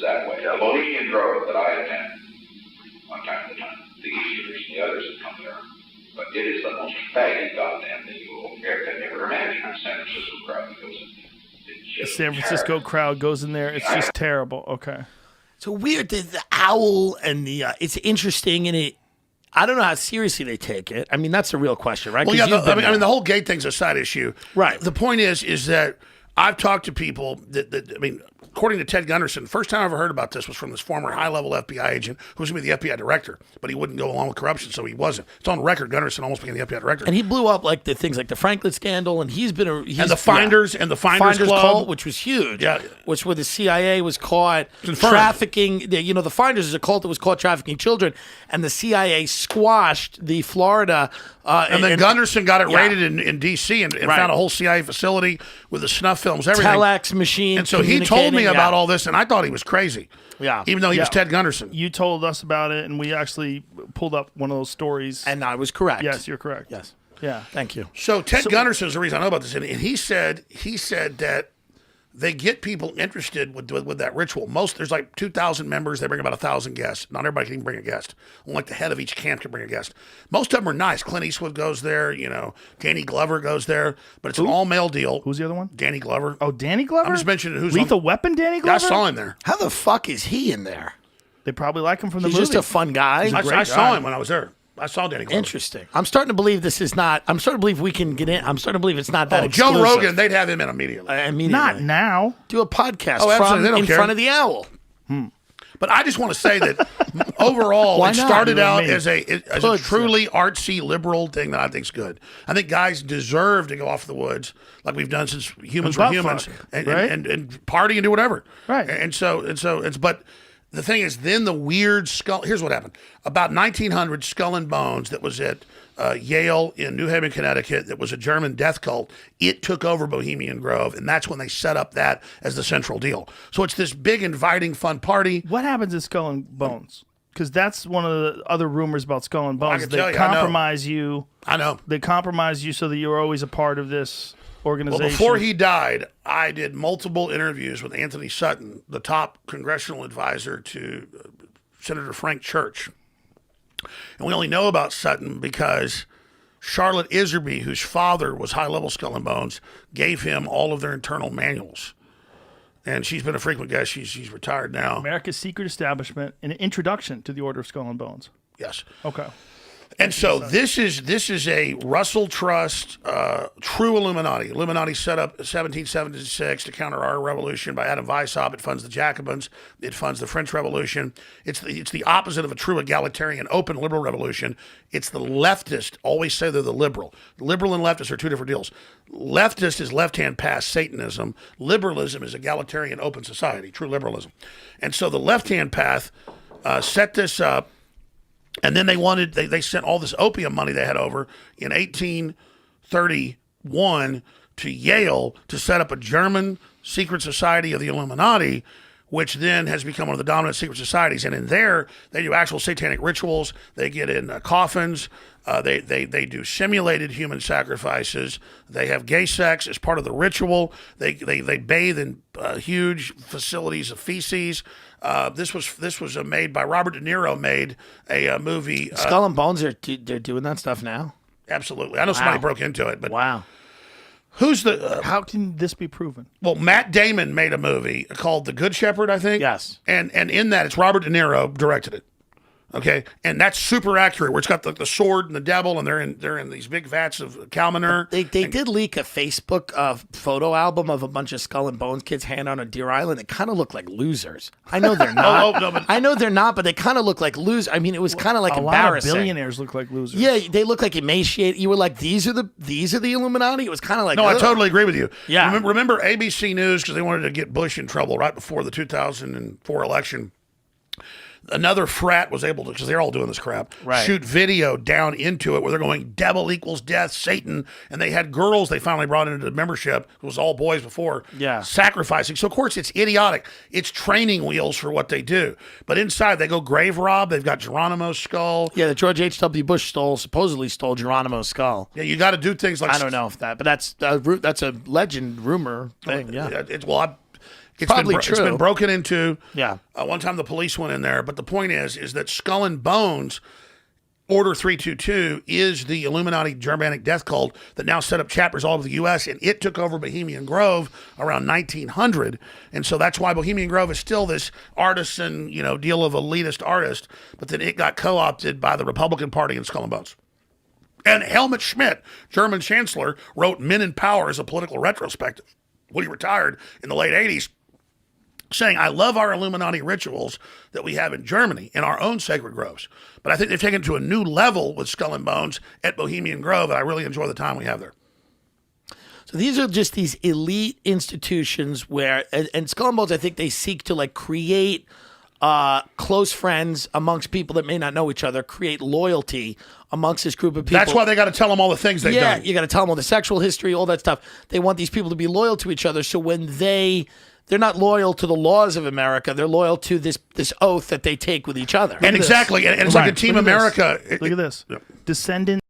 that way. The Bohemian Grove that I attend, one time at a time, the Easterners and the others that come there, but it is the most faggy goddamn thing you will ever imagine. The San Francisco crowd that goes in there. The San Francisco crowd goes in there. It's just terrible. Okay. So weird. The owl and the it's interesting, and I don't know how seriously they take it. I mean, that's a real question, right? Well, yeah. I mean, the whole gay thing's a side issue, right? The point is that I've talked to people that I mean, according to Ted Gunderson, the first time I ever heard about this was from this former high-level FBI agent who was going to be the FBI director, but he wouldn't go along with corruption, so he wasn't. It's on record. Gunderson almost became the FBI director, and he blew up like the things like the Franklin scandal, and he's been and the Finders and the Finders Club, cult, which was huge. Yeah, which where the CIA was caught trafficking. You know, the Finders is a cult that was caught trafficking children, and the CIA squashed the Florida. And then Gunderson got it raided in D.C. and found a whole CIA facility with the snuff films, everything. Telex machine. And so he told me about all this, and I thought he was crazy. Yeah. Even though he was Ted Gunderson. You told us about it, and we actually pulled up one of those stories. And I was correct. Yes, you're correct. Yes. Yeah. Thank you. So Ted Gunderson is the reason I know about this, and he said that they get people interested with that ritual. There's like 2,000 members. They bring about 1,000 guests. Not everybody can even bring a guest. Only like the head of each camp can bring a guest. Most of them are nice. Clint Eastwood goes there. You know, Danny Glover goes there. But it's an all-male deal. Who's the other one? Danny Glover. Oh, Danny Glover? I'm just mentioning who's Lethal Weapon Danny Glover? Yeah, I saw him there. How the fuck is he in there? They probably like him from the movie. He's just a fun guy. I saw him when I was there. I saw Danny Glover. Interesting. I'm starting to believe this is not. I'm starting to believe we can get in. I'm starting to believe it's not that exclusive. Joe Rogan, they'd have him in immediately. Not now. Do a podcast in front of the owl. But I just want to say that overall, it started out as a truly artsy liberal thing that I think is good. I think guys deserve to go off the woods like we've done since humans were humans and party and do whatever. Right. And so it's but. The thing is, then the weird skull. Here's what happened: about 1900, Skull and Bones, that was at Yale in New Haven, Connecticut. That was a German death cult. It took over Bohemian Grove, and that's when they set up that as the central deal. So it's this big, inviting, fun party. What happens at Skull and Bones? Because that's one of the other rumors about Skull and Bones. They compromise you. I know. They compromise you so that you're always a part of this organization. Well, before he died, I did multiple interviews with Anthony Sutton, the top congressional advisor to Senator Frank Church. And we only know about Sutton because Charlotte Iserby, whose father was high-level Skull and Bones, gave him all of their internal manuals. And she's been a frequent guest. She's retired now. America's Secret Establishment, an introduction to the Order of Skull and Bones. Yes. Okay. And so this is a Russell Trust, true Illuminati. Illuminati set up 1776 to counter our revolution by Adam Weishaupt. It funds the Jacobins. It funds the French Revolution. It's the opposite of a true egalitarian, open liberal revolution. It's the leftist. Always say they're the liberal. Liberal and leftist are two different deals. Leftist is left-hand path Satanism. Liberalism is egalitarian, open society, true liberalism. And so the left-hand path set this up. And then they sent all this opium money they had over in 1831 to Yale to set up a German secret society of the Illuminati, which then has become one of the dominant secret societies. And in there, they do actual satanic rituals. They get in coffins. They do simulated human sacrifices. They have gay sex as part of the ritual. They bathe in huge facilities of feces. This was made by Robert De Niro. Made a movie. Skull and Bones they're doing that stuff now. Absolutely, I know somebody broke into it, but wow. Who's the? How can this be proven? Well, Matt Damon made a movie called The Good Shepherd, I think. Yes, and in that it's Robert De Niro directed it. Okay, and that's super accurate. Where it's got the sword and the devil, and they're in these big vats of cow manure. They did leak a Facebook photo album of a bunch of Skull and Bones kids hanging on a Deer Island. It kind of looked like losers. I know they're not. I know they're not, but they kind of look like losers. I mean, it was kind of like embarrassing. A lot of billionaires look like losers. Yeah, they look like emaciated. You were like, these are the Illuminati. It was kind of like. No, I totally agree with you. Yeah. Remember ABC News because they wanted to get Bush in trouble right before the 2004 election. Another frat was able to, because they're all doing this crap, shoot video down into it where they're going, devil equals death, Satan. And they had girls they finally brought into the membership. It was all boys before. Yeah. Sacrificing. So, of course, it's idiotic. It's training wheels for what they do. But inside, they go grave rob. They've got Geronimo's skull. Yeah, the George H.W. Bush supposedly stole Geronimo's skull. Yeah, you got to do things like... I don't know if that, but that's a legend, rumor thing, yeah. Probably It's true. been broken into. Yeah. One time the police went in there, but the point is that Skull and Bones Order 322 is the Illuminati Germanic death cult that now set up chapters all over the U.S., and it took over Bohemian Grove around 1900. And so that's why Bohemian Grove is still this artisan, deal of elitist artist, but then it got co-opted by the Republican Party and Skull and Bones. And Helmut Schmidt, German chancellor, wrote Men in Power as a political retrospective when he retired in the late 80s, saying, I love our Illuminati rituals that we have in Germany in our own sacred groves. But I think they've taken it to a new level with Skull and Bones at Bohemian Grove, and I really enjoy the time we have there. So these are just these elite institutions where, and Skull and Bones, I think they seek to like create close friends amongst people that may not know each other, create loyalty amongst this group of people. That's why they got to tell them all the things they've done. You got to tell them all the sexual history, all that stuff. They want these people to be loyal to each other. So when they're not loyal to the laws of America, they're loyal to this oath that they take with each other. And exactly. And it's like a Team America. Look at this. Descendant